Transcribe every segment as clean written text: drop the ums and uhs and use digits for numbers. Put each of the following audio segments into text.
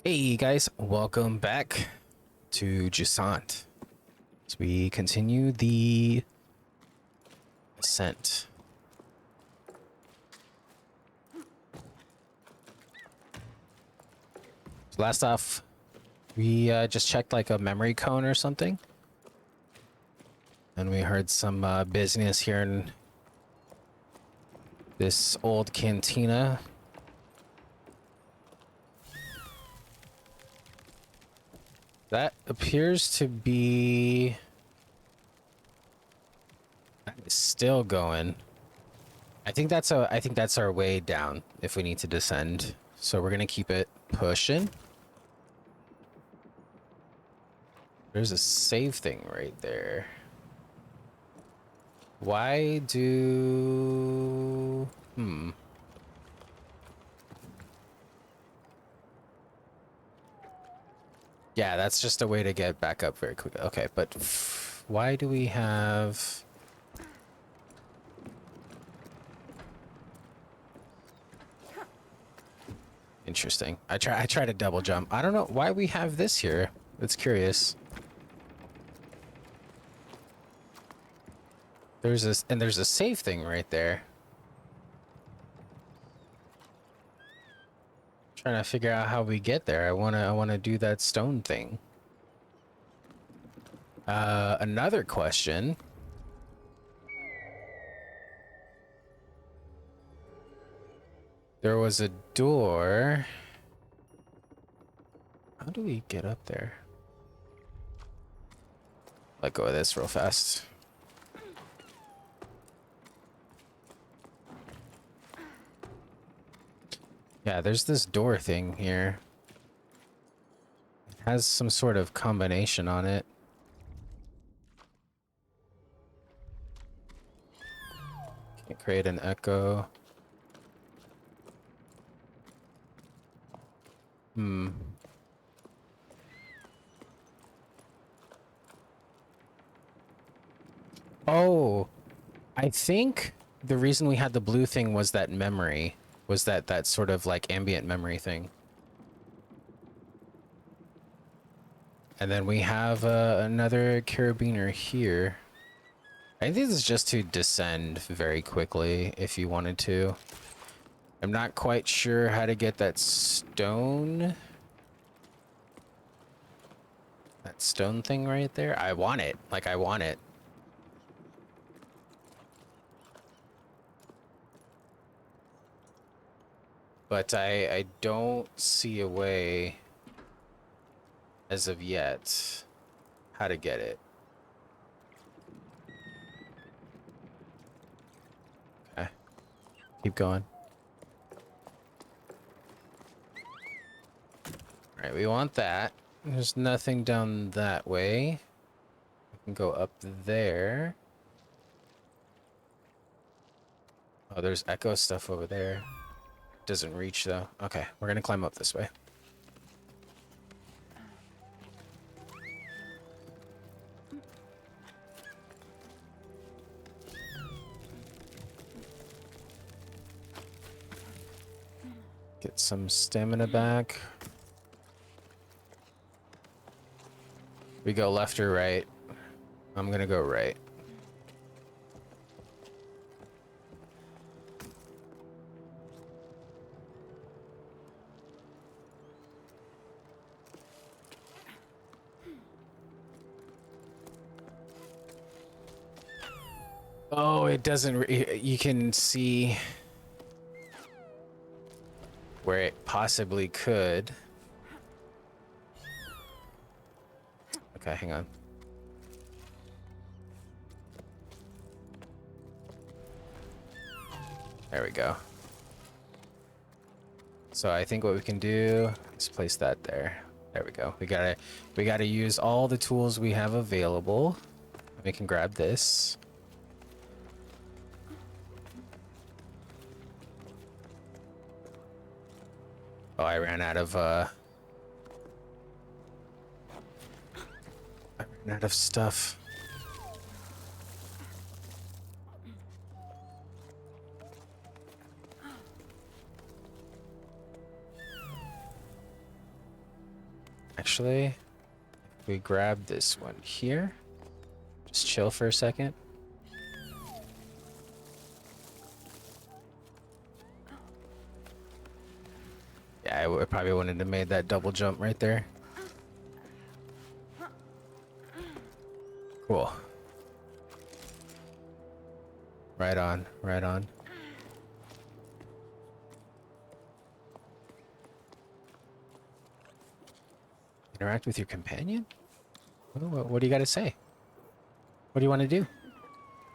Hey guys, welcome back to Jusant as we continue the ascent. So last off, we just checked like a memory cone or something, and we heard some business here in this old cantina. That appears to be still going. I think that's our way down if we need to descend. So we're gonna keep it pushing. There's a save thing right there. Why do... Yeah, that's just a way to get back up very quick. Okay, but why do we have... Interesting. I try to double jump. I don't know why we have this here. It's curious. There's a save thing right there. Trying to figure out how we get there. I wanna do that stone thing. Another question. There was a door. How do we get up there? Let go of this real fast. Yeah, there's this door thing here. It has some sort of combination on it. Can't create an echo. Oh, I think the reason we had the blue thing was that memory. Was that sort of like ambient memory thing. And then we have another carabiner here. I think this is just to descend very quickly if you wanted to. I'm not quite sure how to get that stone. That stone thing right there. I want it. Like, I want it. But I don't see a way as of yet how to get it. Okay. Keep going. All right, we want that. There's nothing down that way. We can go up there. Oh, there's echo stuff over there. Doesn't reach though. Okay, we're gonna climb up this way. Get some stamina back. We go left or right? I'm gonna go right. Oh, it doesn't. You can see where it possibly could. Okay, hang on. There we go. So I think what we can do is place that there. There we go. We gotta use all the tools we have available. We can grab this. Oh, I ran out of stuff. Actually, if we grab this one here, just chill for a second. Yeah, I probably wouldn't have made that double jump right there. Cool. Right on, right on. Interact with your companion? What do you got to say? What do you want to do?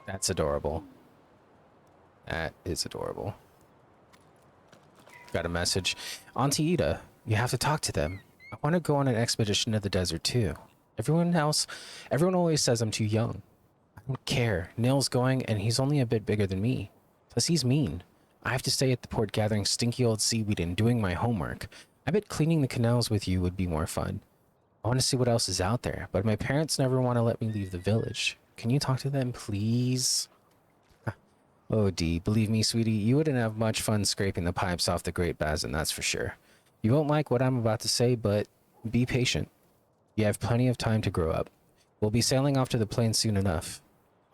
That's adorable. That is adorable. Got a message. Auntie Ida, you have to talk to them. I want to go on an expedition to the desert too. Everyone always says I'm too young. I don't care. Neil's going and he's only a bit bigger than me. Plus he's mean. I have to stay at the port gathering stinky old seaweed and doing my homework. I bet cleaning the canals with you would be more fun. I want to see what else is out there, but my parents never want to let me leave the village. Can you talk to them, please? Oh, Dee, believe me, sweetie, you wouldn't have much fun scraping the pipes off the Great Basin, that's for sure. You won't like what I'm about to say, but be patient. You have plenty of time to grow up. We'll be sailing off to the plains soon enough.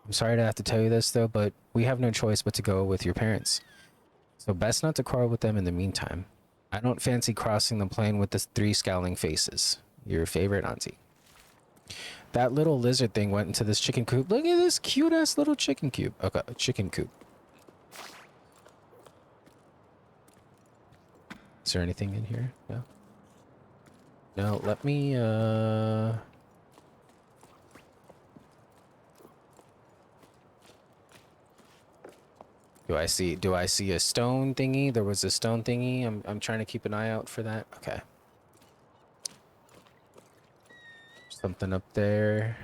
I'm sorry to have to tell you this, though, but we have no choice but to go with your parents. So best not to quarrel with them in the meantime. I don't fancy crossing the plain with the 3 scowling faces. Your favorite auntie. That little lizard thing went into this chicken coop. Look at this cute-ass little chicken coop. Okay, chicken coop. Is there anything in here? No. No, let me, Do I see a stone thingy? There was a stone thingy. I'm trying to keep an eye out for that. Okay. Something up there.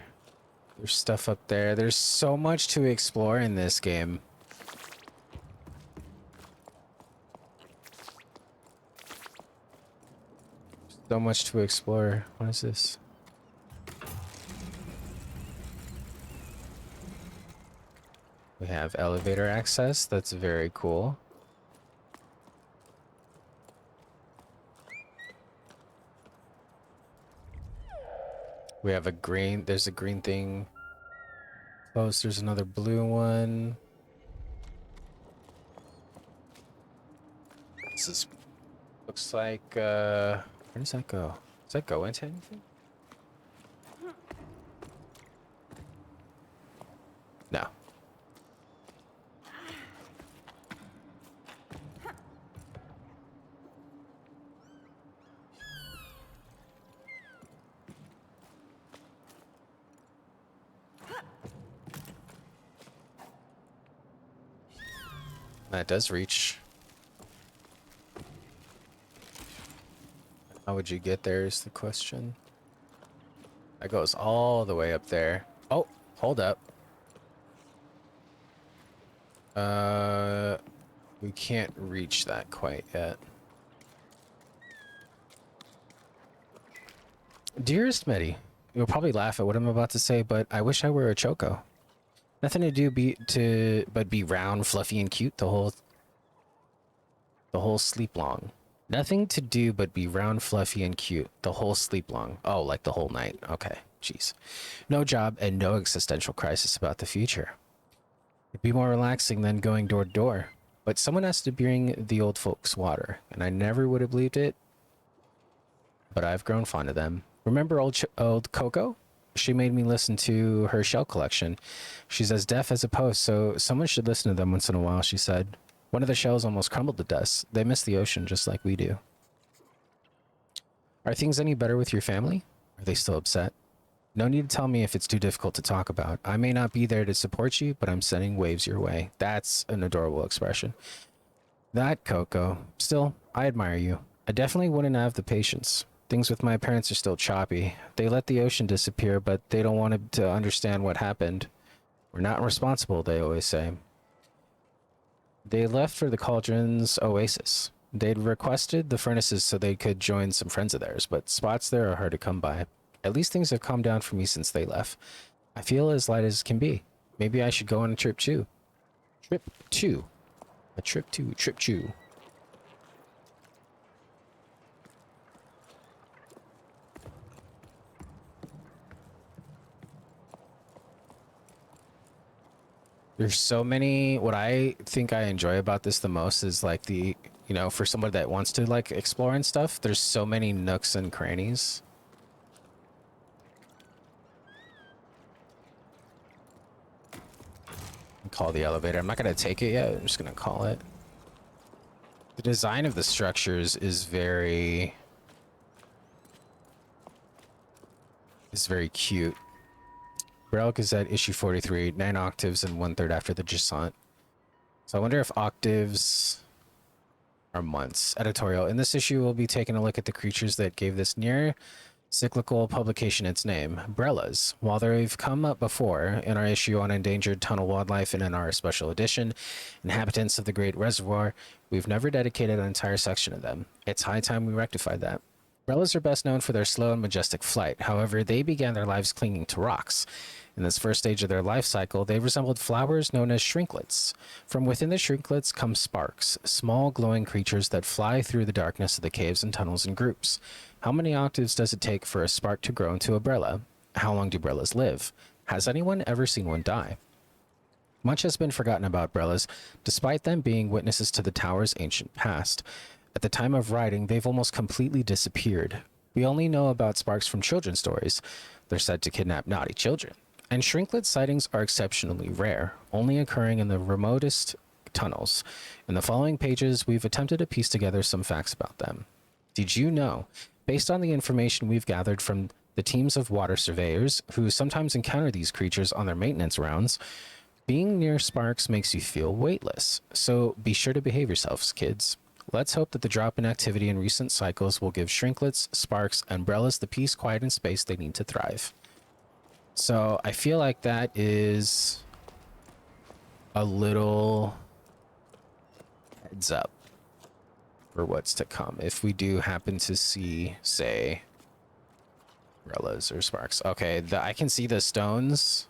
There's stuff up there. There's so much to explore in this game. So much to explore. What is this? We have elevator access. That's very cool. We have a green. There's a green thing. Close. There's another blue one. This is looks like where does that go? Does that go into anything? No. That does reach. How would you get there is the question. That goes all the way up there. Oh, hold up. We can't reach that quite yet. Dearest Medi, you'll probably laugh at what I'm about to say, but I wish I were a choco. Nothing to do but be round, fluffy, and cute the whole sleep long. Nothing to do but be round, fluffy, and cute the whole sleep long. Oh, like the whole night. Okay, jeez. No job and no existential crisis about the future. It'd be more relaxing than going door to door. But someone has to bring the old folks water, and I never would have believed it. But I've grown fond of them. Remember old Coco? She made me listen to her shell collection. She's as deaf as a post, so someone should listen to them once in a while, she said. One of the shells almost crumbled to dust. They miss the ocean just like we do. Are things any better with your family? Are they still upset? No need to tell me if it's too difficult to talk about. I may not be there to support you, but I'm sending waves your way. That's an adorable expression. That, Coco. Still, I admire you. I definitely wouldn't have the patience. Things with my parents are still choppy. They let the ocean disappear, but they don't want to understand what happened. We're not responsible, they always say. They left for the Cauldron's oasis. They'd requested the furnaces so they could join some friends of theirs, but spots there are hard to come by. At least things have calmed down for me since they left. I feel as light as can be. Maybe I should go on a trip too. Trip 2. A trip 2. Trip 2. There's so many. What I think I enjoy about this the most is like the, you know, for somebody that wants to like explore and stuff, there's so many nooks and crannies. Call the elevator. I'm not going to take it yet. I'm just going to call it. The design of the structures is very cute. Braille Gazette, issue 43, 9 octaves and 1/3 after the Jusant. So I wonder if octaves are months. Editorial. In this issue, we'll be taking a look at the creatures that gave this near cyclical publication its name, Brellas. While they've come up before in our issue on endangered tunnel wildlife and in our special edition, Inhabitants of the Great Reservoir, we've never dedicated an entire section of them. It's high time we rectified that. Brellas are best known for their slow and majestic flight. However, they began their lives clinging to rocks. In this first stage of their life cycle, they resembled flowers known as shrinklets. From within the shrinklets come sparks, small glowing creatures that fly through the darkness of the caves and tunnels in groups. How many octaves does it take for a spark to grow into a Brella? How long do Brellas live? Has anyone ever seen one die? Much has been forgotten about Brellas, despite them being witnesses to the tower's ancient past. At the time of writing, they've almost completely disappeared. We only know about sparks from children's stories. They're said to kidnap naughty children. And shrinklet sightings are exceptionally rare, only occurring in the remotest tunnels. In the following pages, we've attempted to piece together some facts about them. Did you know, based on the information we've gathered from the teams of water surveyors, who sometimes encounter these creatures on their maintenance rounds, being near sparks makes you feel weightless. So be sure to behave yourselves, kids. Let's hope that the drop in activity in recent cycles will give shrinklets, sparks, and Brellas the peace, quiet, and space they need to thrive. So I feel like that is a little heads up for what's to come. If we do happen to see, say, Brellas or sparks. Okay, I can see the stones.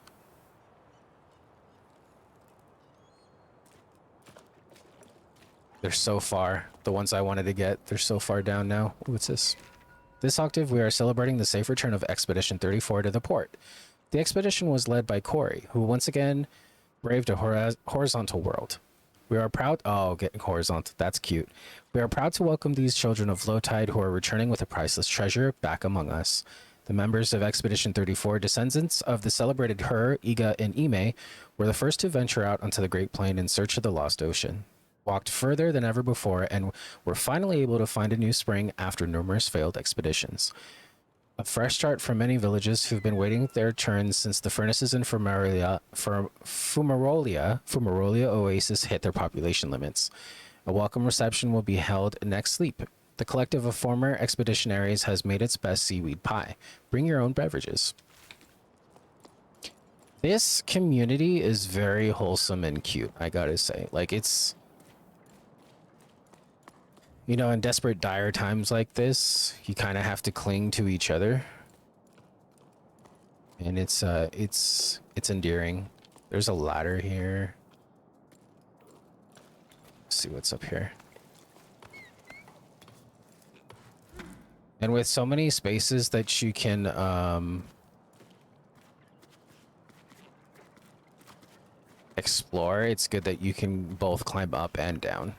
They're so far. The ones I wanted to get, they're so far down now. What's this? This octave, we are celebrating the safe return of Expedition 34 to the port. The expedition was led by Corey, who once again braved a horizontal world. We are proud... Oh, getting horizontal. That's cute. We are proud to welcome these children of low tide who are returning with a priceless treasure back among us. The members of Expedition 34, descendants of the celebrated Her, Iga, and Ime, were the first to venture out onto the Great Plain in search of the lost ocean. Walked further than ever before and were finally able to find a new spring after numerous failed expeditions. A fresh start for many villages who've been waiting their turns since the furnaces in Fumarolia Oasis hit their population limits. A welcome reception will be held next sleep. The collective of former expeditionaries has made its best seaweed pie. Bring your own beverages. This community is very wholesome and cute, I gotta say. Like, it's... You know, in desperate, dire times like this, you kind of have to cling to each other. And it's endearing. There's a ladder here. Let's see what's up here. And with so many spaces that you can, explore, it's good that you can both climb up and down.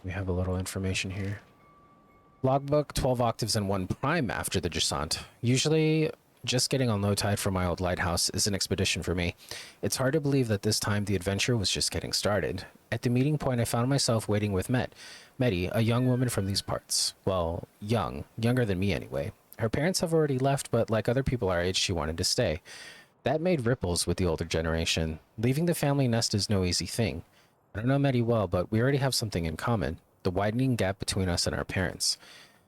We have a little information here. Logbook, 12 octaves and 1 prime after the Jusant. Usually, just getting on low tide from my old lighthouse is an expedition for me. It's hard to believe that this time the adventure was just getting started. At the meeting point, I found myself waiting with Medi, a young woman from these parts. Well, younger than me anyway. Her parents have already left, but like other people our age, she wanted to stay. That made ripples with the older generation. Leaving the family nest is no easy thing. I don't know Medi well, but we already have something in common. The widening gap between us and our parents.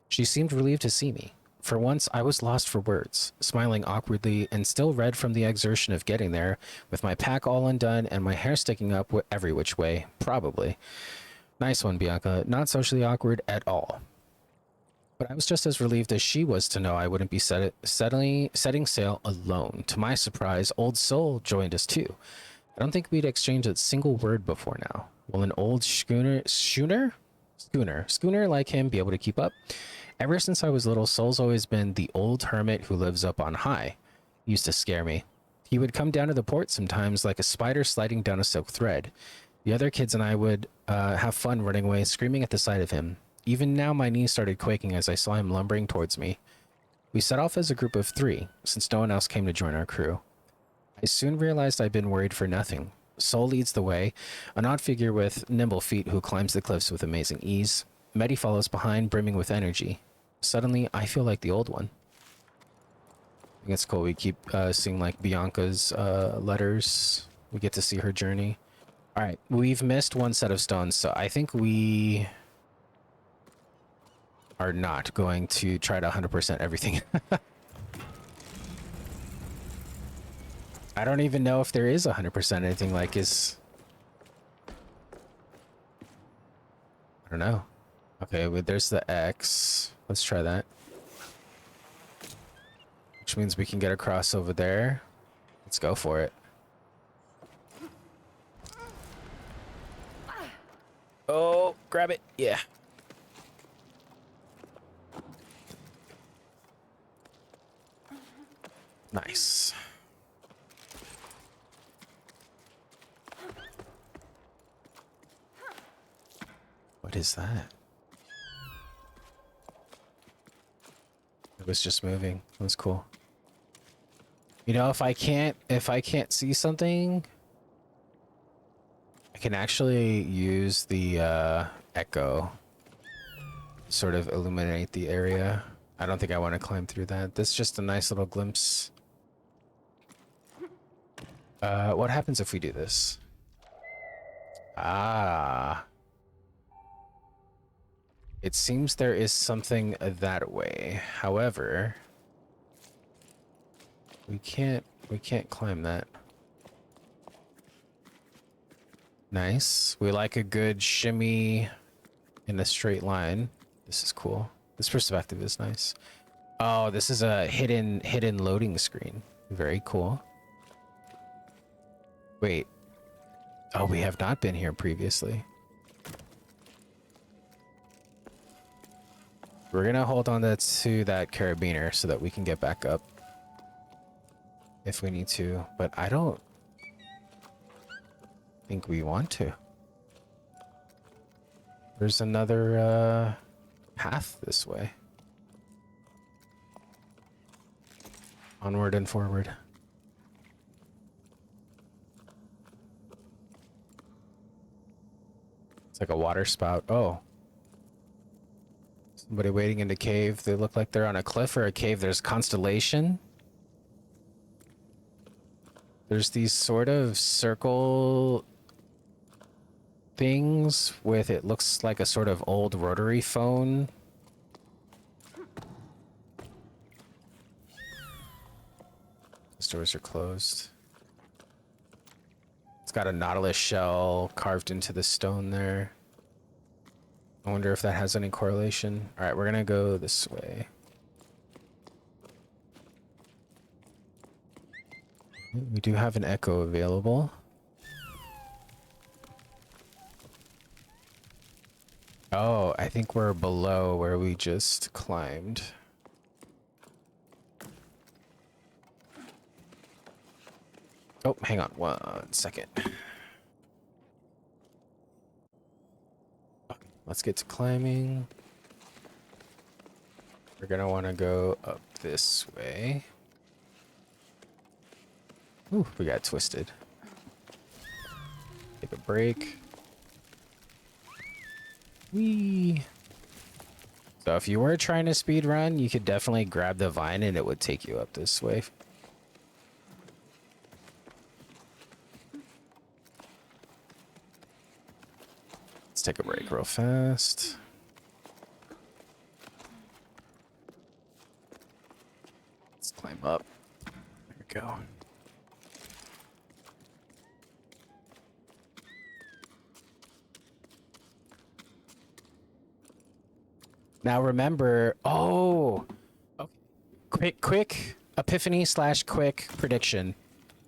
She seemed relieved to see me. For once, I was lost for words, smiling awkwardly and still red from the exertion of getting there, with my pack all undone and my hair sticking up every which way, probably. Nice one, Bianca. Not socially awkward at all. But I was just as relieved as she was to know I wouldn't be setting sail alone. To my surprise, Old Soul joined us too. I don't think we'd exchanged a single word before now. Will an old schooner like him be able to keep up? Ever since I was little, Sol's always been the old hermit who lives up on high. He used to scare me. He would come down to the port sometimes like a spider sliding down a silk thread. The other kids and I would have fun running away, screaming at the sight of him. Even now, my knees started quaking as I saw him lumbering towards me. We set off as a group of 3, since no one else came to join our crew. I soon realized I'd been worried for nothing. Sol leads the way, an odd figure with nimble feet who climbs the cliffs with amazing ease. Medi follows behind, brimming with energy. Suddenly, I feel like the old one. I think it's cool. We keep seeing like Bianca's letters. We get to see her journey. All right, we've missed one set of stones, so I think we are not going to try to 100% everything. I don't even know if there is 100% anything like is... I don't know. Okay, well, there's the X. Let's try that. Which means we can get across over there. Let's go for it. Oh, grab it. Yeah. Nice. What is that? It was just moving. That was cool. You know, if I can't see something, I can actually use the echo to sort of illuminate the area. I don't think I want to climb through that. This is just a nice little glimpse. What happens if we do this? Ah. It seems there is something that way. However, we can't climb that. Nice. We like a good shimmy in a straight line. This is cool. This perspective is nice. Oh, this is a hidden loading screen. Very cool. Wait. Oh, we have not been here previously. We're gonna hold on to that carabiner so that we can get back up if we need to, but I don't think we want to. There's another path this way. Onward and forward. It's like a water spout. Oh. Somebody waiting in the cave. They look like they're on a cliff or a cave. There's constellation. There's these sort of circle things with, it looks like a sort of old rotary phone. These doors are closed. It's got a nautilus shell carved into the stone there. I wonder if that has any correlation. All right, we're gonna go this way. We do have an echo available. Oh, I think we're below where we just climbed. Oh, hang on 1 second. Let's get to climbing. We're gonna want to go up this way. Ooh, we got twisted. Take a break. Whee! So if you were trying to speed run, you could definitely grab the vine and it would take you up this way. Let's take a break real fast. Let's climb up. There we go. Now remember, oh, okay. Quick epiphany / quick prediction.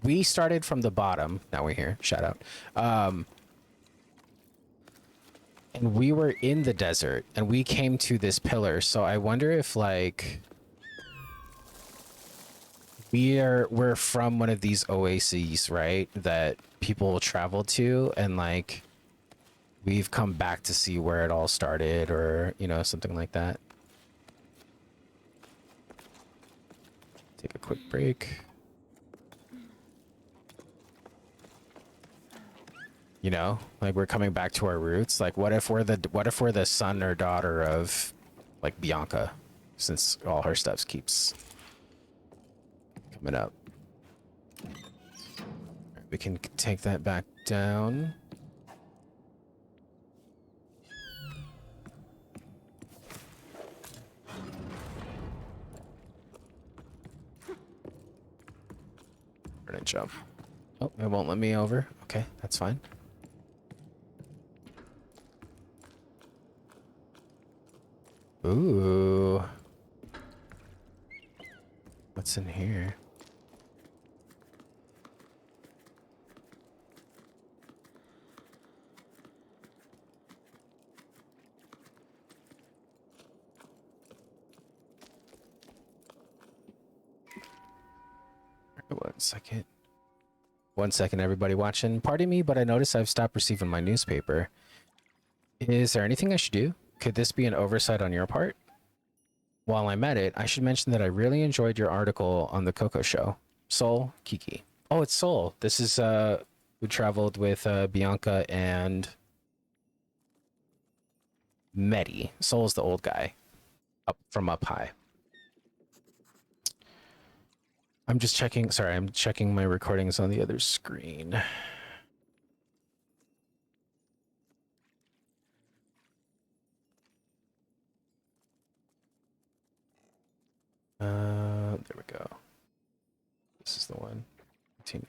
We started from the bottom. Now we're here. Shout out. and we were in the desert and we came to this pillar. So I wonder if like we're from one of these oases, right? That people travel to, and like we've come back to see where it all started, or you know, something like that. Take a quick break. You know, like we're coming back to our roots. Like what if we're the son or daughter of like Bianca, since all her stuff keeps coming up. Right, we can take that back down. We're gonna jump. Oh, it won't let me over. Okay, that's fine. Ooh. What's in here? One second. 1 second, everybody watching. Pardon me, but I noticed I've stopped receiving my newspaper. Is there anything I should do? Could this be an oversight on your part? While I'm at it, I should mention that I really enjoyed your article on the Coco Show. Sol, Kiki. Oh, it's Sol. This is who traveled with Bianca and Medi. Sol's the old guy up from up high. I'm just checking. Sorry, I'm checking my recordings on the other screen. There we go. This is the one.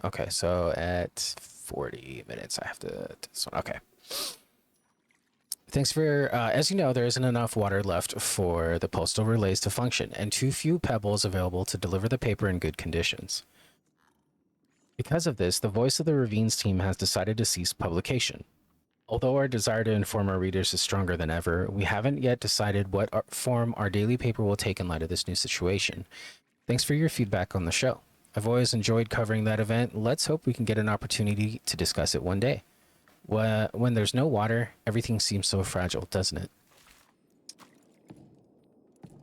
Okay, so at 40 minutes, I have to this one. Okay. Thanks for, as you know, there isn't enough water left for the postal relays to function, and too few pebbles available to deliver the paper in good conditions. Because of this, the Voice of the Ravines team has decided to cease publication. Although our desire to inform our readers is stronger than ever, we haven't yet decided what form our daily paper will take in light of this new situation. Thanks for your feedback on the show. I've always enjoyed covering that event. Let's hope we can get an opportunity to discuss it one day. When there's no water, everything seems so fragile, doesn't it?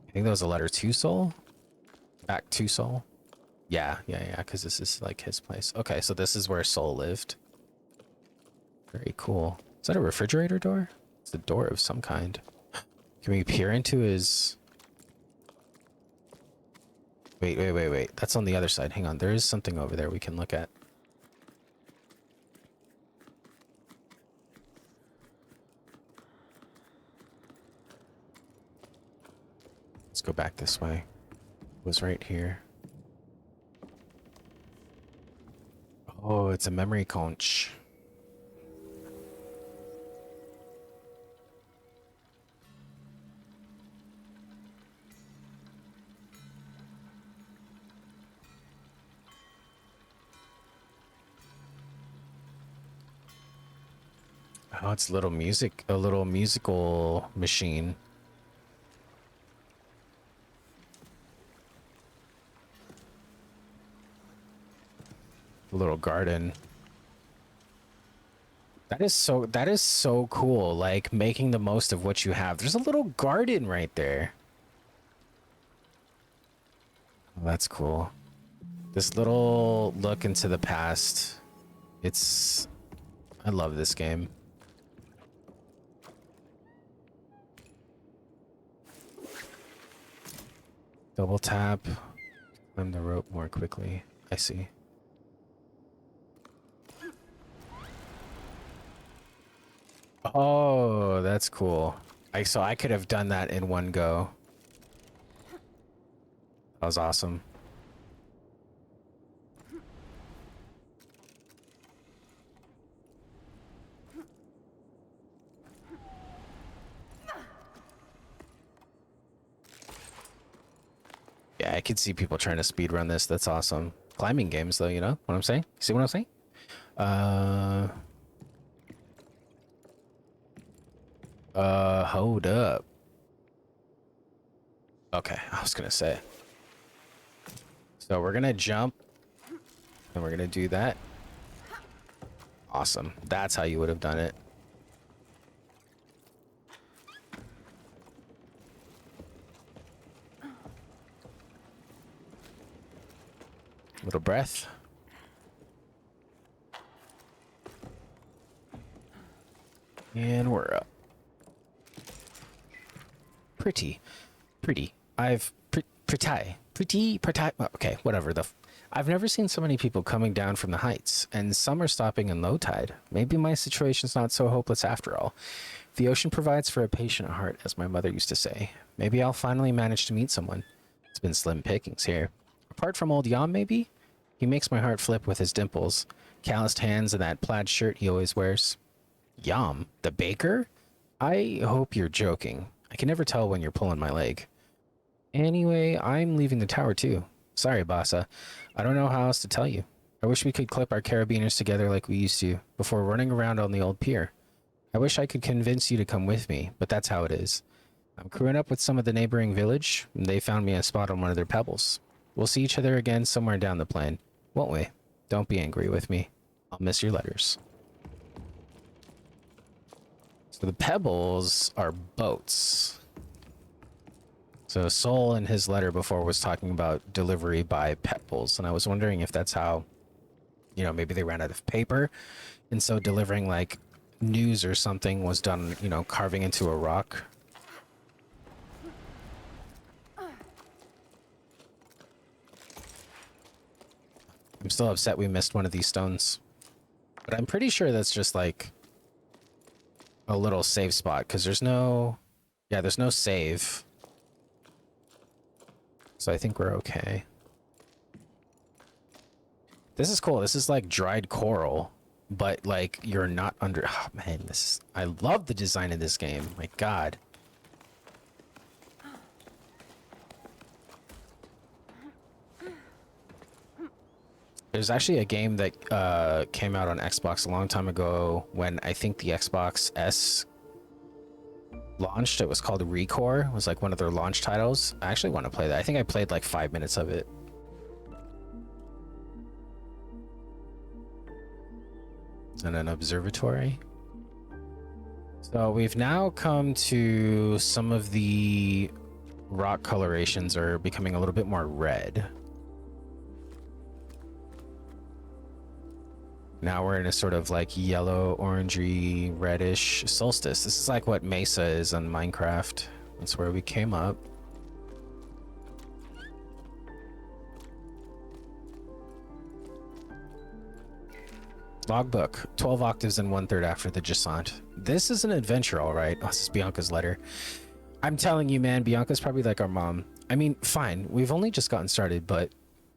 I think that was a letter to Sol. Back to Sol. Yeah, because this is like his place. Okay, so this is where Sol lived. Very cool. Is that a refrigerator door? It's a door of some kind. Can we peer into his... Wait. That's on the other side. Hang on. There is something over there we can look at. Let's go back this way. It was right here. Oh, it's a memory conch. Oh, it's a little musical machine. A little garden. That is so cool, like making the most of what you have. There's a little garden right there. Oh, that's cool. This little look into the past. I love this game. Double tap. Climb the rope more quickly. I see. Oh, that's cool. So I could have done that in one go. That was awesome. Yeah, I could see people trying to speedrun this. That's awesome. Climbing games, though, you know what I'm saying? See what I'm saying? Hold up. Okay, I was gonna say. So we're gonna jump, and we're gonna do that. Awesome. That's how you would have done it. Little breath. And we're up. Pretty. Pretty. Okay, whatever. I've never seen so many people coming down from the heights, and some are stopping in low tide. Maybe my situation's not so hopeless after all. The ocean provides for a patient heart, as my mother used to say. Maybe I'll finally manage to meet someone. It's been slim pickings here. Apart from old Yam, maybe? He makes my heart flip with his dimples, calloused hands, and that plaid shirt he always wears. Yam, the baker? I hope you're joking. I can never tell when you're pulling my leg. Anyway, I'm leaving the tower too. Sorry, Bassa. I don't know how else to tell you. I wish we could clip our carabiners together like we used to, before running around on the old pier. I wish I could convince you to come with me, but that's how it is. I'm crewing up with some of the neighboring village, and they found me a spot on one of their pebbles. We'll see each other again somewhere down the plain, won't we? Don't be angry with me. I'll miss your letters. So the pebbles are boats. So Soul in his letter before was talking about delivery by pebbles, and I was wondering if that's how, you know, maybe they ran out of paper, and so delivering like news or something was done, you know, carving into a rock. I'm still upset we missed one of these stones, but I'm pretty sure that's just like a little save spot, because there's no, yeah, there's no save. So I think we're okay. This is cool. This is like dried coral, but like you're not under. Oh man, this is. I love the design of this game. My God. There's actually a game that came out on Xbox a long time ago when I think the Xbox S launched. It was called Recore. It was like one of their launch titles. I actually want to play that. I think I played like 5 minutes of it. And an observatory. So we've now come to some of the rock colorations are becoming a little bit more red. Now we're in a sort of like yellow, orangey, reddish solstice. This is like what Mesa is on Minecraft. That's where we came up. Logbook, 12 octaves and 1/3 after the Jusant. This is an adventure, all right. Oh, this is Bianca's letter. I'm telling you, man, Bianca's probably like our mom. I mean, fine, we've only just gotten started, but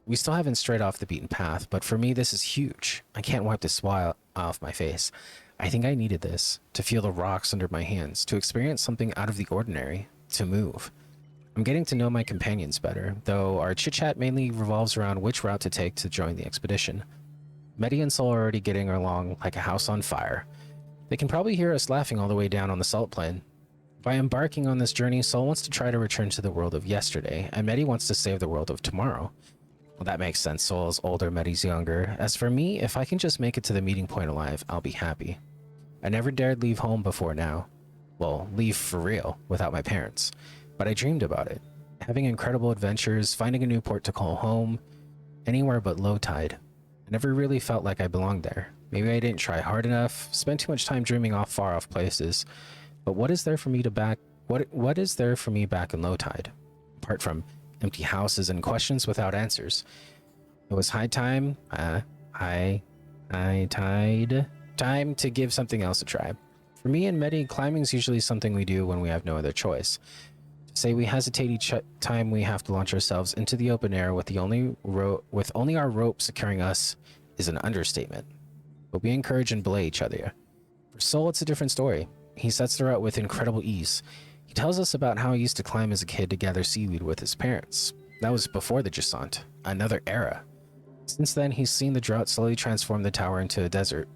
we still haven't strayed off the beaten path. But for me, this is huge. I can't wipe this smile off my face. I think I needed this, to feel the rocks under my hands, to experience something out of the ordinary, to move. I'm getting to know my companions better, though our chit-chat mainly revolves around which route to take to join the expedition. Medi and Soul are already getting along like a house on fire. They can probably hear us laughing all the way down on the salt plain. By embarking on this journey, Soul wants to try to return to the world of yesterday, and Medi wants to save the world of tomorrow. Well, that makes sense. Soul is older, Medi's younger. As for me, if I can just make it to the meeting point alive, I'll be happy. I never dared leave home before now. Well, leave for real, without my parents. But I dreamed about it. Having incredible adventures, finding a new port to call home, anywhere but low tide. I never really felt like I belonged there. Maybe I didn't try hard enough, spent too much time dreaming off far off places. But what is there for me what is there for me back in low tide? Apart from empty houses and questions without answers. It was time to give something else a try. For me and Medi, climbing is usually something we do when we have no other choice. To say we hesitate each time we have to launch ourselves into the open air with only our rope securing us is an understatement. But we encourage and belay each other. For Soul, it's a different story. He sets the route with incredible ease. He tells us about how he used to climb as a kid to gather seaweed with his parents. That was before the Jusant, another era. Since then, he's seen the drought slowly transform the tower into a desert.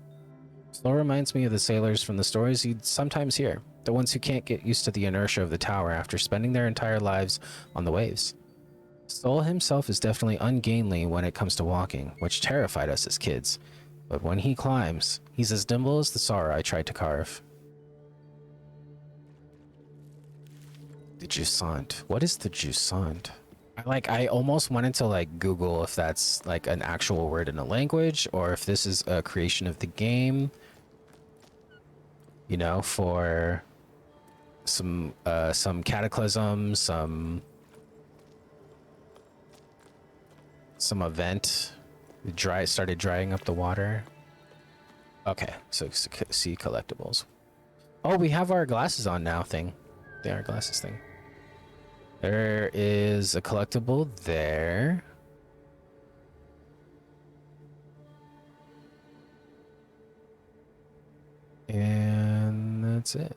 Soul reminds me of the sailors from the stories you'd sometimes hear. The ones who can't get used to the inertia of the tower after spending their entire lives on the waves. Sol himself is definitely ungainly when it comes to walking, which terrified us as kids. But when he climbs, he's as nimble as the Sara I tried to carve. The Jusant. What is the Jusant? I almost wanted to like Google if that's like an actual word in a language or if this is a creation of the game. You know, for some cataclysm, some event. Started drying up the water. Okay, so see collectibles. Oh, we have our glasses on now thing. They are glasses thing. There is a collectible there. And that's it.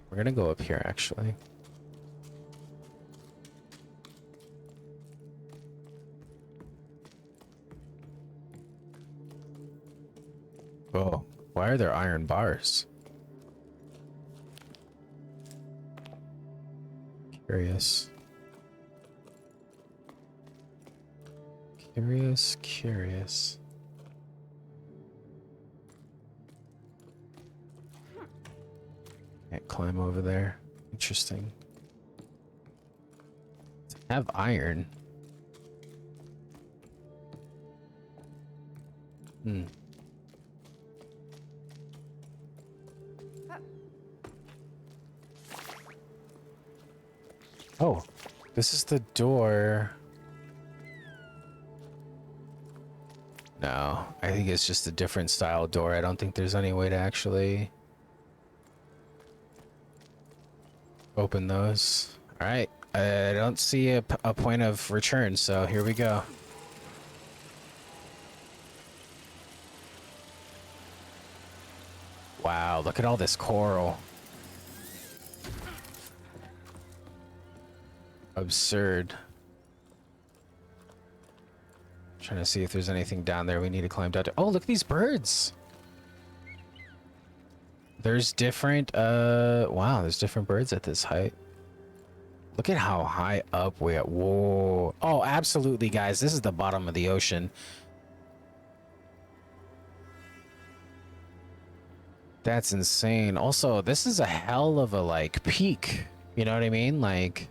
We're gonna go up here actually. Oh, why are there iron bars? Curious. Curious. Can't climb over there. Interesting. I have iron. Hmm. Oh, this is the door. No, I think it's just a different style door. I don't think there's any way to actually open those. All right, I don't see a point of return, so here we go. Wow, look at all this coral. Absurd. Trying to see if there's anything down there we need to climb down to. Oh, look at these birds. There's different, wow, there's different birds at this height. Look at how high up we are. Whoa. Oh, absolutely, guys. This is the bottom of the ocean. That's insane. Also, this is a hell of a, like, peak. You know what I mean? Like,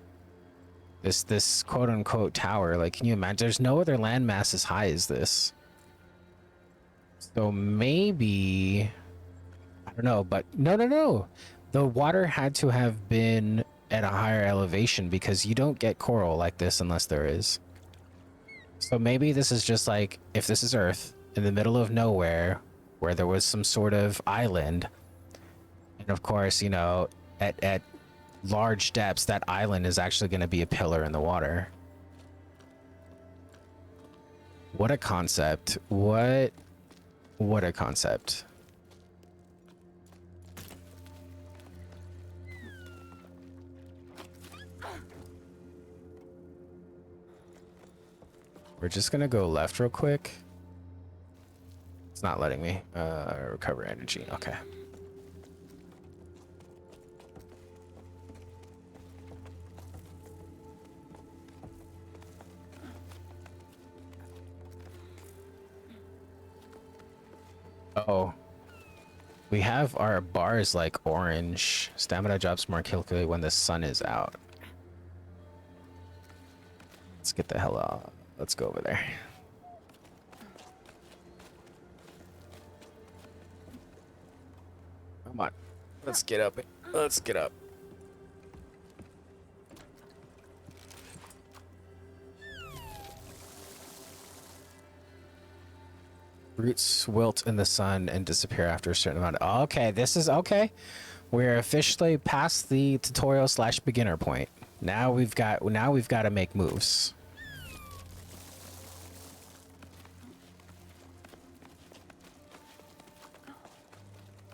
this quote-unquote tower. Like, can you imagine? There's no other landmass as high as this. So maybe... I don't know, but no. The water had to have been at a higher elevation because you don't get coral like this unless there is. So maybe this is just like, if this is Earth in the middle of nowhere where there was some sort of island, and of course, you know, at large depths, that island is actually going to be a pillar in the water. What a concept. What a concept. We're just gonna go left real quick. It's not letting me recover energy. Okay. Oh, we have our bars like orange. Stamina drops more quickly when the sun is out. Let's get the hell out. Let's go over there. Come on. Let's get up. Let's get up. Roots wilt in the sun and disappear after a certain amount. Okay, this is okay. We're officially past the tutorial / beginner point. Now we've got to make moves.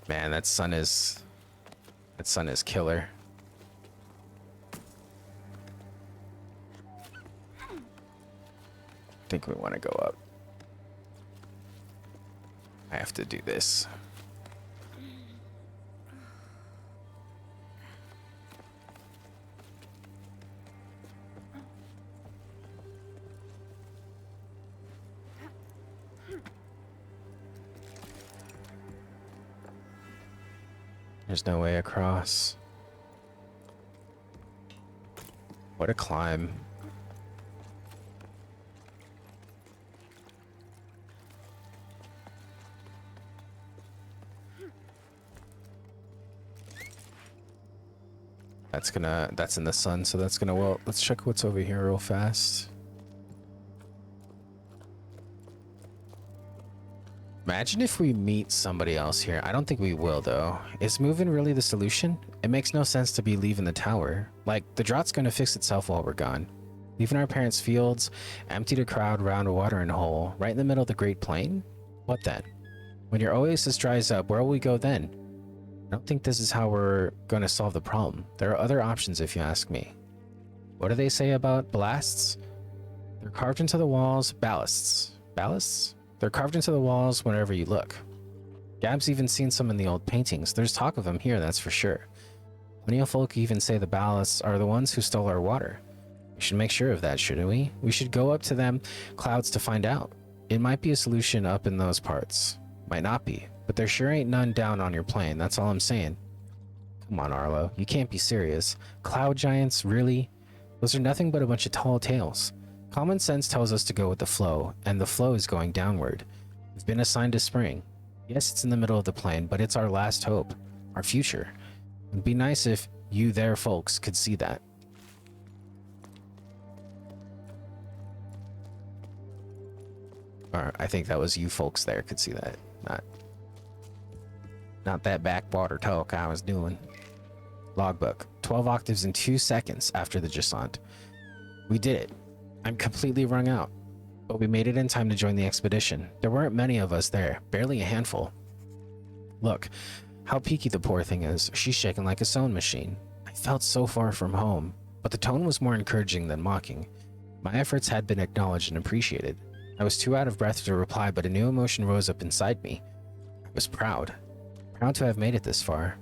Man, that sun is killer. I think we want to go up. I have to do this. There's no way across. What a climb. That's in the sun, so that's gonna, well, let's check what's over here real fast. Imagine if we meet somebody else here. I don't think we will, though. Is moving really the solution? It makes no sense to be leaving the tower. Like, the drought's gonna fix itself while we're gone. Leaving our parents' fields, emptied a crowd round a watering hole, right in the middle of the Great Plain? What then? When your oasis dries up, where will we go then? I don't think this is how we're gonna solve the problem. There are other options if you ask me. What do they say about ballasts? They're carved into the walls. Ballasts. Ballasts? They're carved into the walls wherever you look. Gab's even seen some in the old paintings. There's talk of them here, that's for sure. Plenty of folk even say the ballasts are the ones who stole our water. We should make sure of that, shouldn't we? We should go up to them clouds to find out. It might be a solution up in those parts. Might not be, but there sure ain't none down on your plane, that's all I'm saying. Come on, Arlo, you can't be serious. Cloud giants, really? Those are nothing but a bunch of tall tales. Common sense tells us to go with the flow, and the flow is going downward. We've been assigned to spring. Yes, it's in the middle of the plain, but it's our last hope. Our future. It'd be nice if you there folks could see that. Or I think that was you folks there could see that. Not that backwater talk I was doing. Logbook. 12 octaves in 2 seconds after the Jusant. We did it. I'm completely wrung out. But we made it in time to join the expedition. There weren't many of us there. Barely a handful. Look, how peaky the poor thing is. She's shaking like a sewing machine. I felt so far from home. But the tone was more encouraging than mocking. My efforts had been acknowledged and appreciated. I was too out of breath to reply, but a new emotion rose up inside me. I was proud. Proud to have made it this far.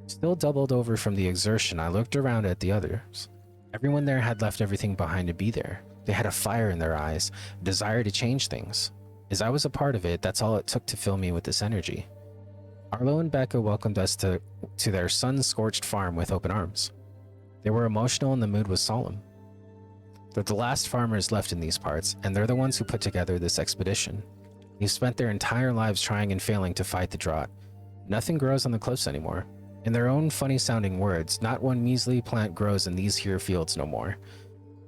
Still doubled over from the exertion, I looked around at the others. Everyone there had left everything behind to be there. They had a fire in their eyes, a desire to change things. As I was a part of it, that's all it took to fill me with this energy. Arlo and Becca welcomed us to their sun-scorched farm with open arms. They were emotional and the mood was solemn. They're the last farmers left in these parts, and they're the ones who put together this expedition. They've spent their entire lives trying and failing to fight the drought. Nothing grows on the cliffs anymore. In their own funny-sounding words, not one measly plant grows in these here fields no more.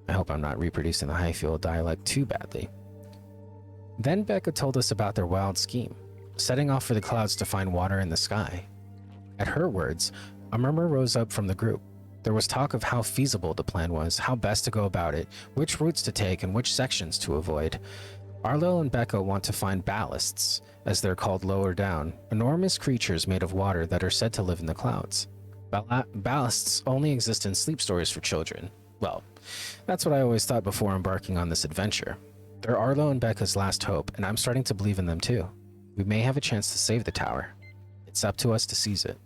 I hope I'm not reproducing the Highfield dialect too badly. Then Becca told us about their wild scheme, setting off for the clouds to find water in the sky. At her words, a murmur rose up from the group. There was talk of how feasible the plan was, how best to go about it, which routes to take and which sections to avoid. Arlo and Becca want to find ballasts, as they're called lower down, enormous creatures made of water that are said to live in the clouds. Ballasts only exist in sleep stories for children. Well, that's what I always thought before embarking on this adventure. They're Arlo and Becca's last hope, and I'm starting to believe in them too. We may have a chance to save the tower. It's up to us to seize it.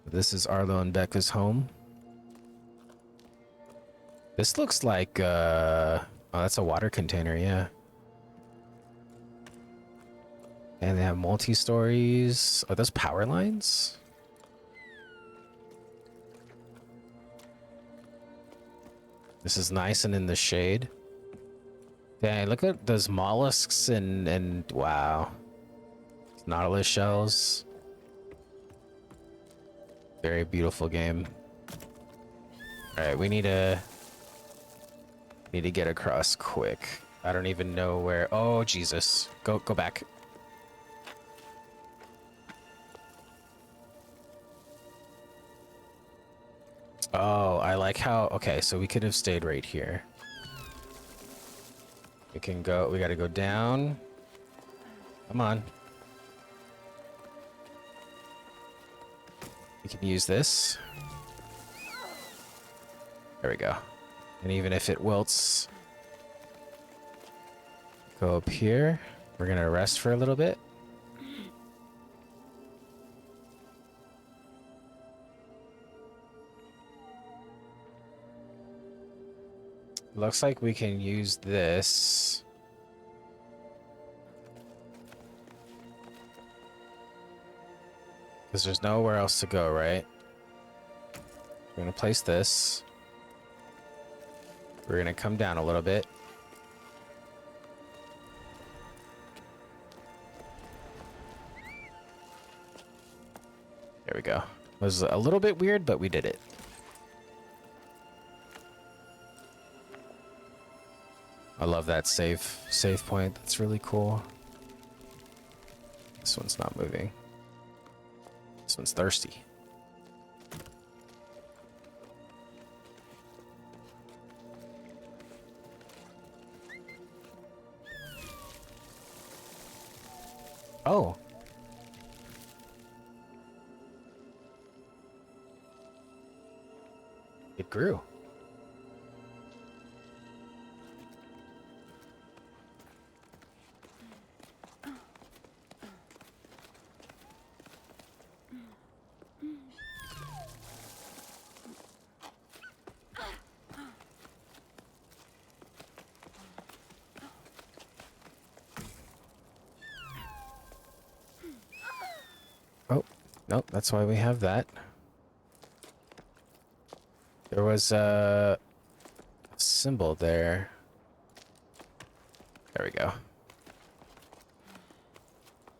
This is Arlo and Becca's home. This looks like, oh, that's a water container, yeah. And they have multi-stories. Are those power lines? This is nice and in the shade. Dang, look at those mollusks and wow. Nautilus shells. Very beautiful game. Alright, we need to get across quick. I don't even know where. Oh Jesus. Go back. Oh, I like how, okay, so we could have stayed right here. We can go, we gotta go down. Come on. We can use this. There we go. And even if it wilts, go up here. We're gonna rest for a little bit. Looks like we can use this. Because there's nowhere else to go, right? We're going to place this. We're going to come down a little bit. There we go. It was a little bit weird, but we did it. I love that save point. That's really cool. This one's not moving. This one's thirsty. Oh. It grew. Oh, nope, that's why we have that. There was a symbol there. There we go.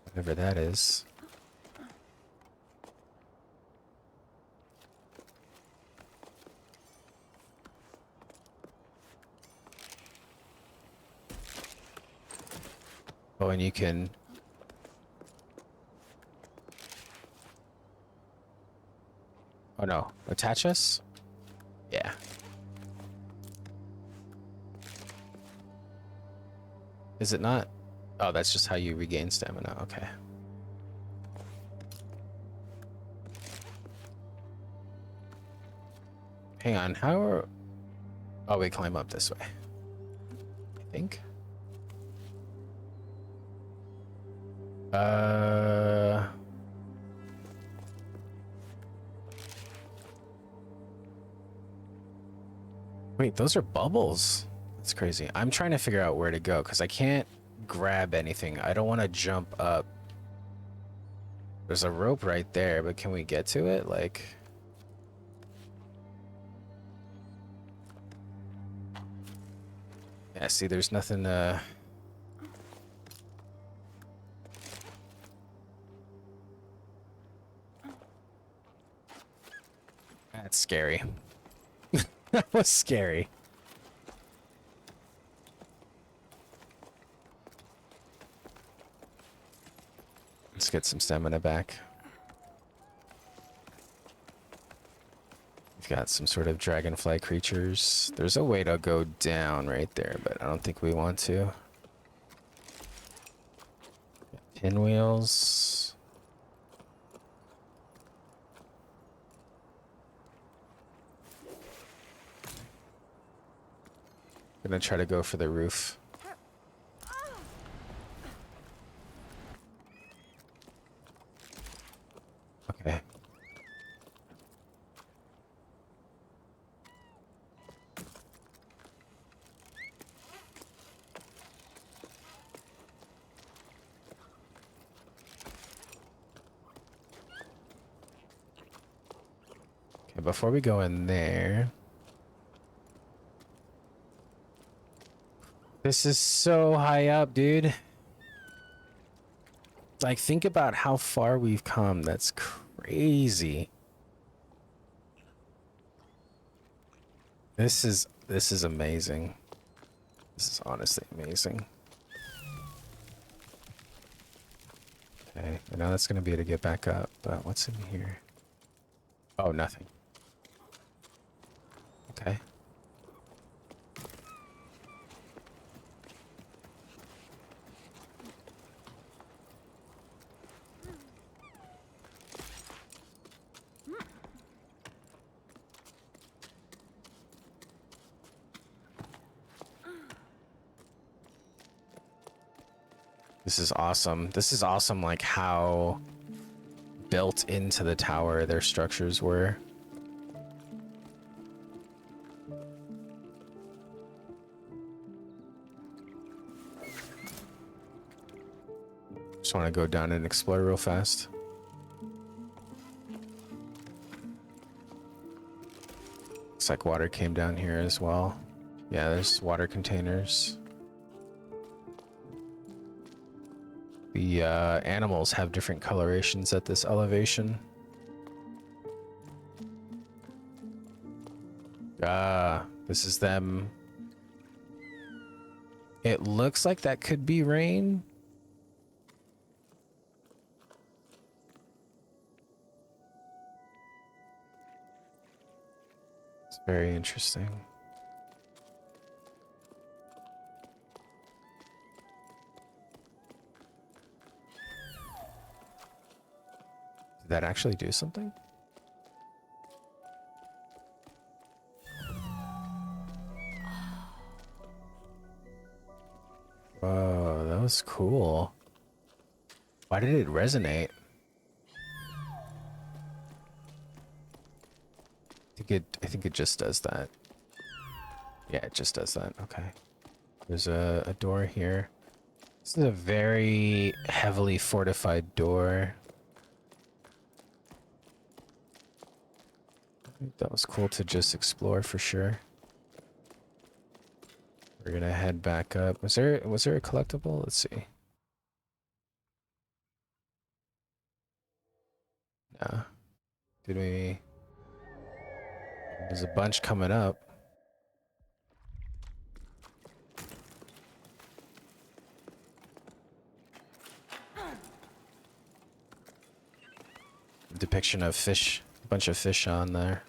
Whatever that is. Oh, and you can... Oh no, attach us? Yeah. Is it not? Oh, that's just how you regain stamina. Okay. Hang on, how are... Oh, we climb up this way. I think. Wait, those are bubbles. That's crazy. I'm trying to figure out where to go because I can't grab anything. I don't want to jump up. There's a rope right there, but can we get to it? Like... Yeah, see, there's nothing, That's scary. That was scary. Let's get some stamina back. We've got some sort of dragonfly creatures. There's a way to go down right there, but I don't think we want to. Pinwheels. Gonna try to go for the roof. Okay. Okay, before we go in there... This is so high up, dude. Like, think about how far we've come. That's crazy. This is amazing. This is honestly amazing. Okay, I know that's gonna be to get back up, but what's in here? Oh, nothing. Okay. This is awesome. This is awesome, like how built into the tower their structures were. Just want to go down and explore real fast. Looks like water came down here as well. Yeah, there's water containers. The animals have different colorations at this elevation. This is them. It looks like that could be rain. It's very interesting. Did that actually do something? Whoa, that was cool. Why did it resonate? I think it just does that. Yeah, it just does that. Okay. There's a door here. This is a very heavily fortified door. I think that was cool to just explore for sure. We're gonna head back up. Was there a collectible? Let's see. No. Did we? There's a bunch coming up. Depiction of fish, a bunch of fish on there.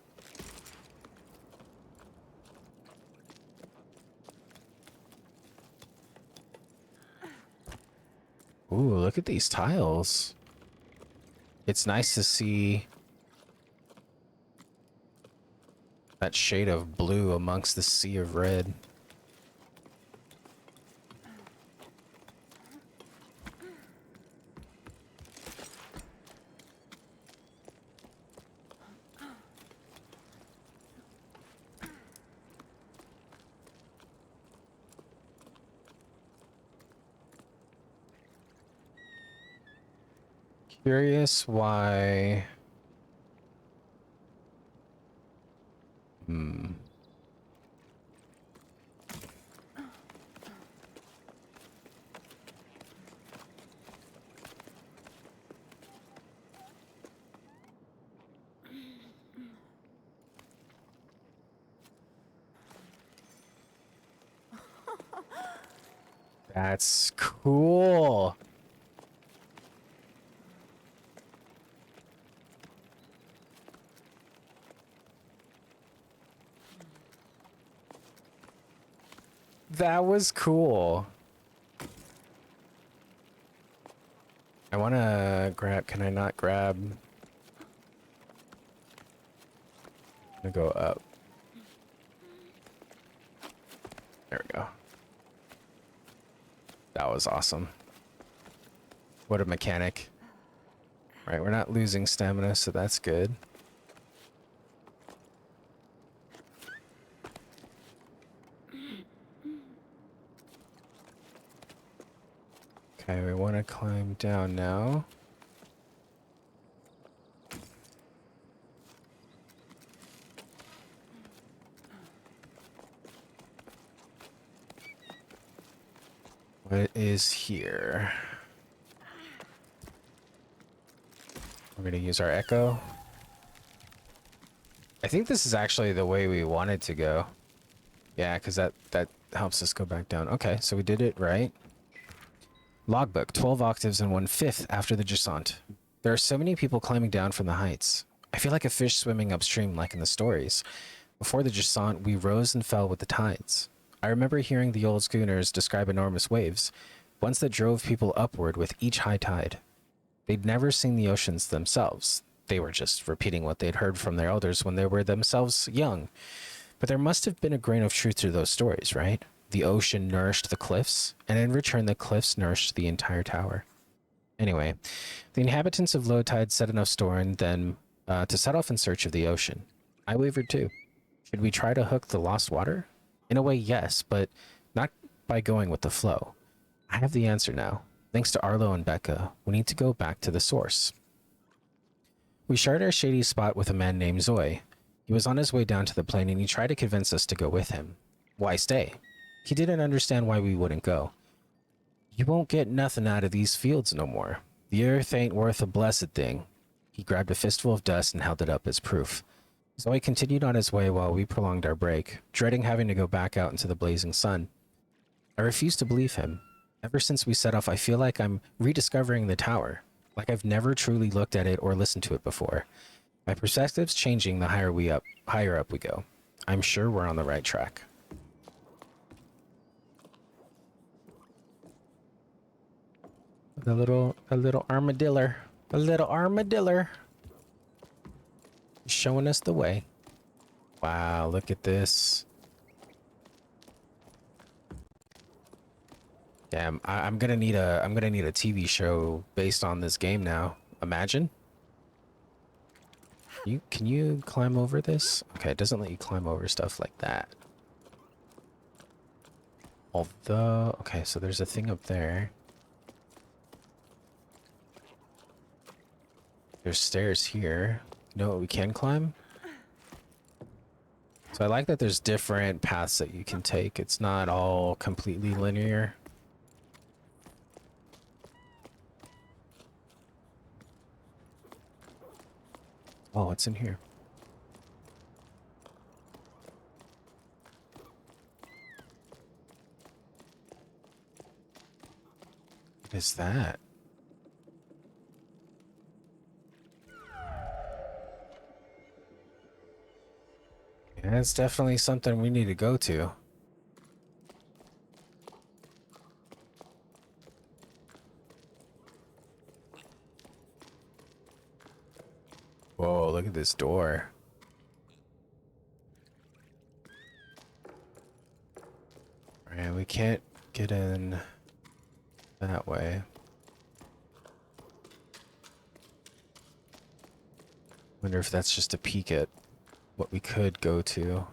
Ooh, look at these tiles. It's nice to see that shade of blue amongst the sea of red. Curious why... That's cool. That was cool. I want to grab... Can I not grab? I'm gonna go up. There we go. That was awesome. What a mechanic. Right, we're not losing stamina, so that's good. Okay, we want to climb down now. What is here? We're gonna use our echo. I think this is actually the way we wanted to go. Yeah, because that helps us go back down. Okay, so we did it right. Logbook, 12 octaves and 1/5 after the Jusant. There are so many people climbing down from the heights. I feel like a fish swimming upstream like in the stories. Before the Jusant, we rose and fell with the tides. I remember hearing the old schooners describe enormous waves, ones that drove people upward with each high tide. They'd never seen the oceans themselves. They were just repeating what they'd heard from their elders when they were themselves young. But there must have been a grain of truth to those stories, right? The ocean nourished the cliffs, and in return the cliffs nourished the entire tower. Anyway, the inhabitants of low tide set enough store and then to set off in search of the ocean. I wavered too. Should we try to hook the lost water? In a way, yes, but not by going with the flow. I have the answer now. Thanks to Arlo and Becca, we need to go back to the source. We shared our shady spot with a man named Zoe. He was on his way down to the plane and he tried to convince us to go with him. Why stay? He didn't understand why we wouldn't go. You won't get nothing out of these fields no more. The earth ain't worth a blessed thing. He grabbed a fistful of dust and held it up as proof. So he continued on his way while we prolonged our break, dreading having to go back out into the blazing sun. I refused to believe him. Ever since we set off, I feel like I'm rediscovering the tower, like I've never truly looked at it or listened to it before. My perspective's changing the higher up we go. I'm sure we're on the right track. A little armadillo. A little armadillo. Showing us the way. Wow, look at this. Damn, I'm gonna need a TV show based on this game now. Imagine. Can you climb over this? Okay, it doesn't let you climb over stuff like that. Although, okay, so there's a thing up there. There's stairs here. You know what we can climb? So I like that there's different paths that you can take. It's not all completely linear. Oh, what's in here? What is that? Yeah, that's definitely something we need to go to. Whoa, look at this door. Alright, we can't get in that way. Wonder if that's just a peek at what we could go to.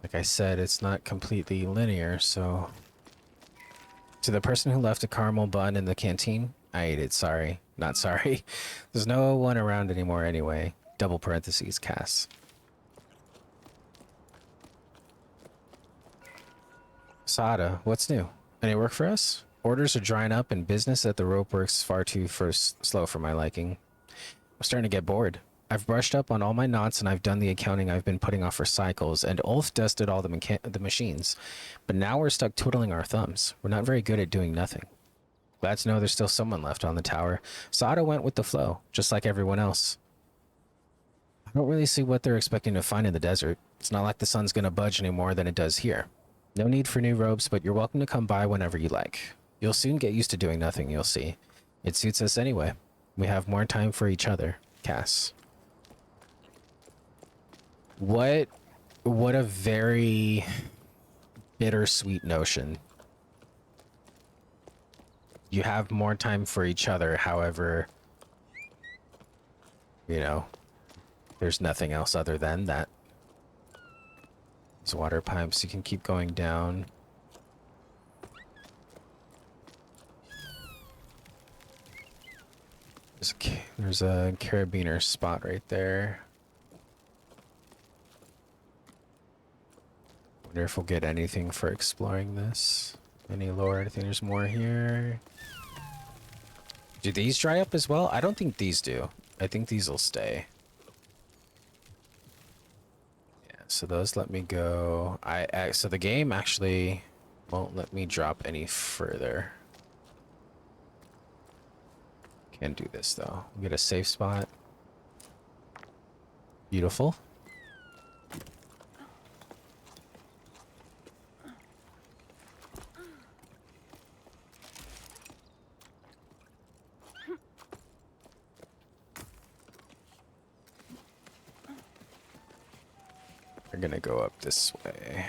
Like I said, it's not completely linear, so... To the person who left a caramel bun in the canteen, I ate it, sorry. Not sorry. There's no one around anymore anyway. Double parentheses, Cass. Sada, what's new? Any work for us? Orders are drying up and business at the rope works far too slow for my liking. I'm starting to get bored. I've brushed up on all my knots and I've done the accounting I've been putting off for cycles, and Ulf dusted all the machines. But now we're stuck twiddling our thumbs. We're not very good at doing nothing. Glad to know there's still someone left on the tower. Sada went with the flow, just like everyone else. I don't really see what they're expecting to find in the desert. It's not like the sun's gonna budge any more than it does here. No need for new robes, but you're welcome to come by whenever you like. You'll soon get used to doing nothing, you'll see. It suits us anyway. We have more time for each other. Cass. What a very bittersweet notion. You have more time for each other, however, you know, there's nothing else other than that. These water pipes, you can keep going down. There's a carabiner spot right there. Wonder if we'll get anything for exploring this. Any lore, anything? There's more here. Do these dry up as well? I don't think these do. I think these will stay. Yeah, so those let me go. So the game actually won't let me drop any further. Can do this though. We'll get a safe spot. Beautiful. We're gonna go up this way.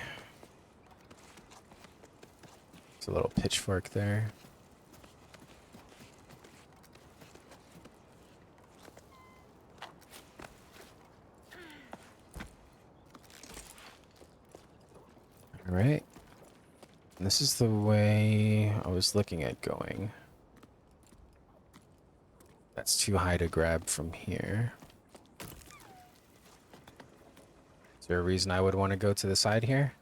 There's a little pitchfork there. All right. And this is the way I was looking at going. That's too high to grab from here. Is there a reason I would want to go to the side here?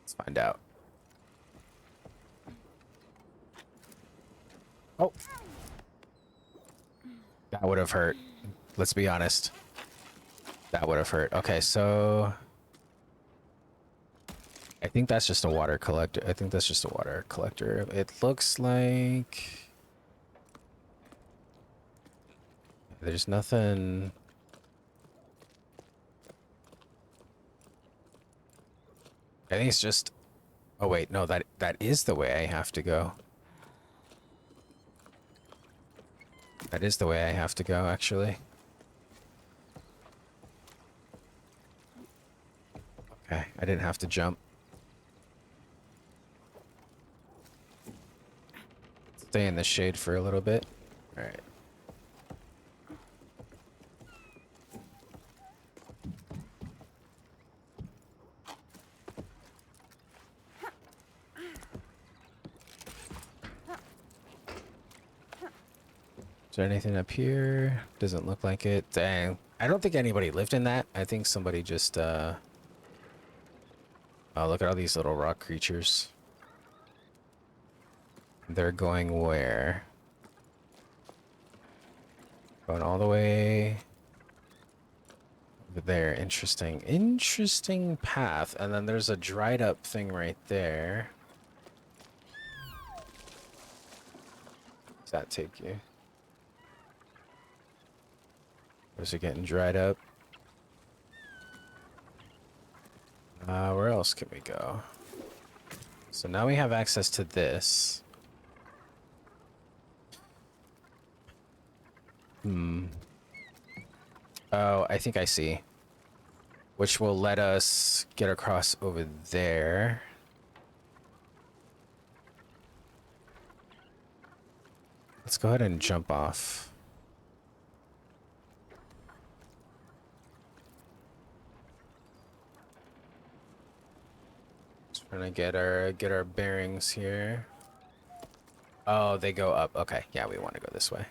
Let's find out. Oh, that would have hurt. Let's be honest. That would have hurt. Okay, so I think that's just a water collector. I think that's just a water collector. It looks like there's nothing. I think it's just. Oh wait, no, that is the way I have to go. That is the way I have to go, actually. Okay, I didn't have to jump. Stay in the shade for a little bit. All right. Is there anything up here? Doesn't look like it. Dang. I don't think anybody lived in that. I think somebody just, oh, look at all these little rock creatures. They're going where? Going all the way over there. Interesting. Interesting path. And then there's a dried up thing right there. Does that take you? Where's it getting dried up? Where else can we go? So now we have access to this. Oh, I think I see. Which will let us get across over there. Let's go ahead and jump off. Just trying to get our bearings here. Oh, they go up. Okay, yeah, we want to go this way.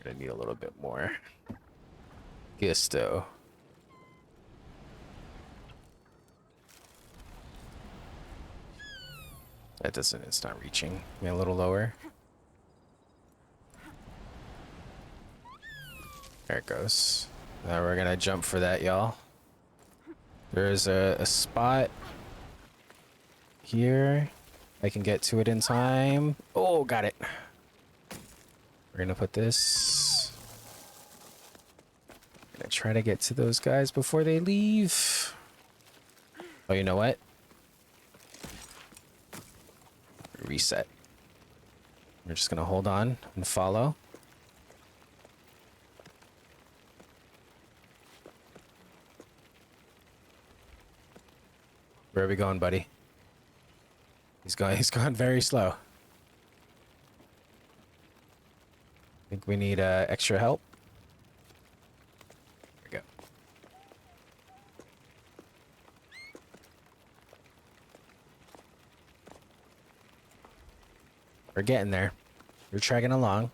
Gonna need a little bit more gusto. That doesn't, it's not reaching. Maybe a little lower. There it goes. Now we're gonna jump for that, y'all. There's a spot here. I can get to it in time. Oh, got it. We're gonna put this. Gonna try to get to those guys before they leave. Oh, you know what? Reset. We're just gonna hold on and follow. Where are we going, buddy? He's going very slow. Think we need extra help. There we go. We're getting there. We're tracking along.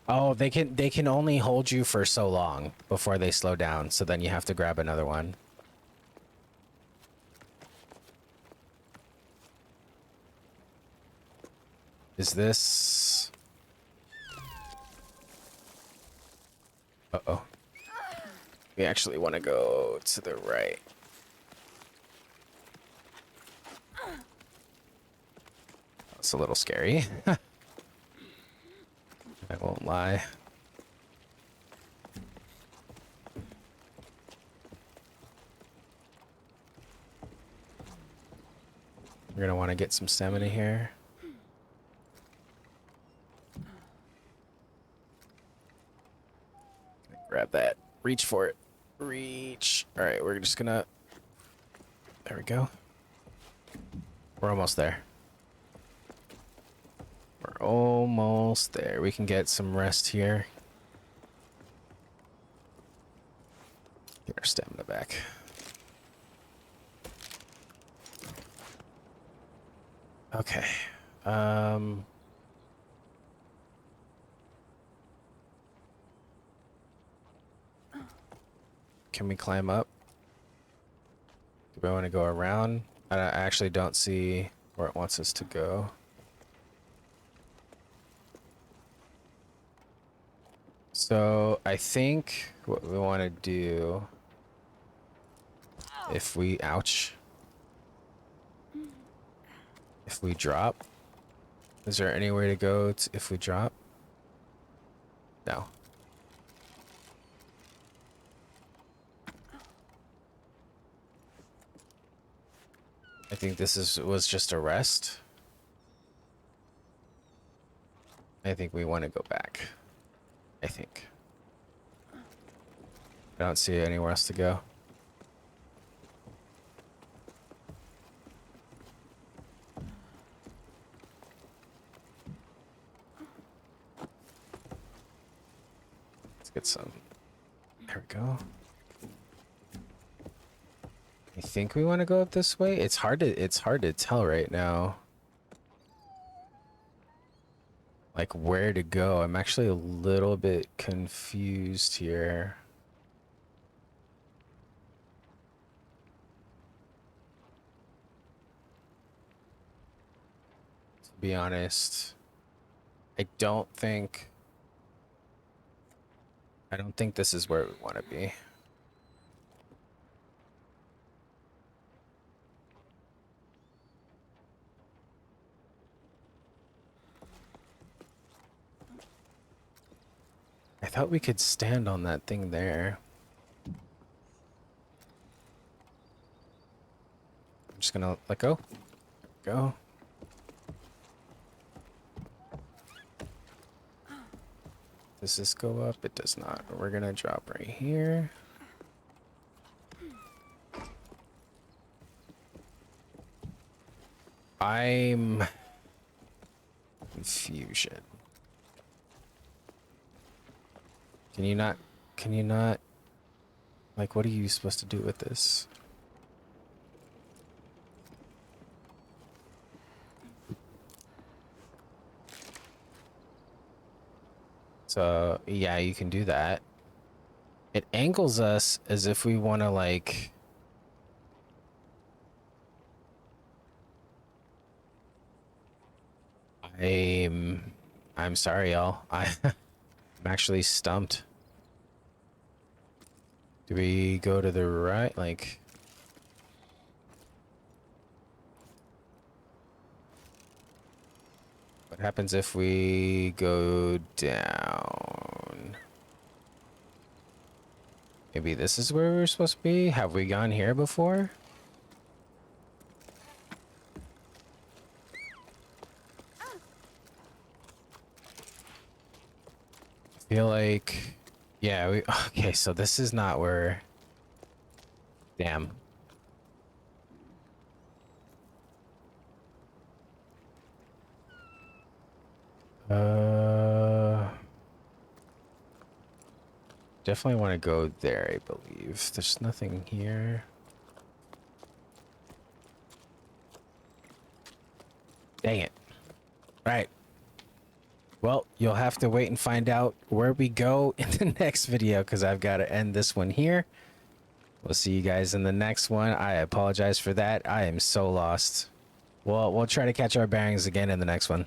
Oh, they can only hold you for so long before they slow down, so then you have to grab another one. Is this... Uh-oh. We actually want to go to the right. That's a little scary. I won't lie. We're gonna want to get some stamina here. Grab that. Reach for it. Reach. All right, we're just gonna... There we go. We're almost there. We're almost there. We can get some rest here. Get our stamina back. Okay. Can we climb up? Do we want to go around? I actually don't see where it wants us to go. So I think what we want to do, if we, ouch, if we drop, is there any way to go if we drop? No. I think this was just a rest. I think we want to go back. I think. I don't see anywhere else to go. Let's get some. There we go. I think we want to go up this way. It's hard to tell right now. Like where to go. I'm actually a little bit confused here. To be honest, I don't think this is where we want to be. I thought we could stand on that thing there. I'm just gonna let go. Go. Does this go up? It does not. We're gonna drop right here. I'm confusion. Can you not, like, what are you supposed to do with this? So, yeah, you can do that. It angles us as if we want to, like... I'm sorry, y'all. I'm actually stumped. Do we go to the right? Like... What happens if we go down? Maybe this is where we're supposed to be? Have we gone here before? I feel like... Yeah, we... Okay, so this is not where... Damn. Definitely want to go there, I believe. There's nothing here. Dang it. All right. Well, you'll have to wait and find out where we go in the next video because I've got to end this one here. We'll see you guys in the next one. I apologize for that. I am so lost. Well, we'll try to catch our bearings again in the next one.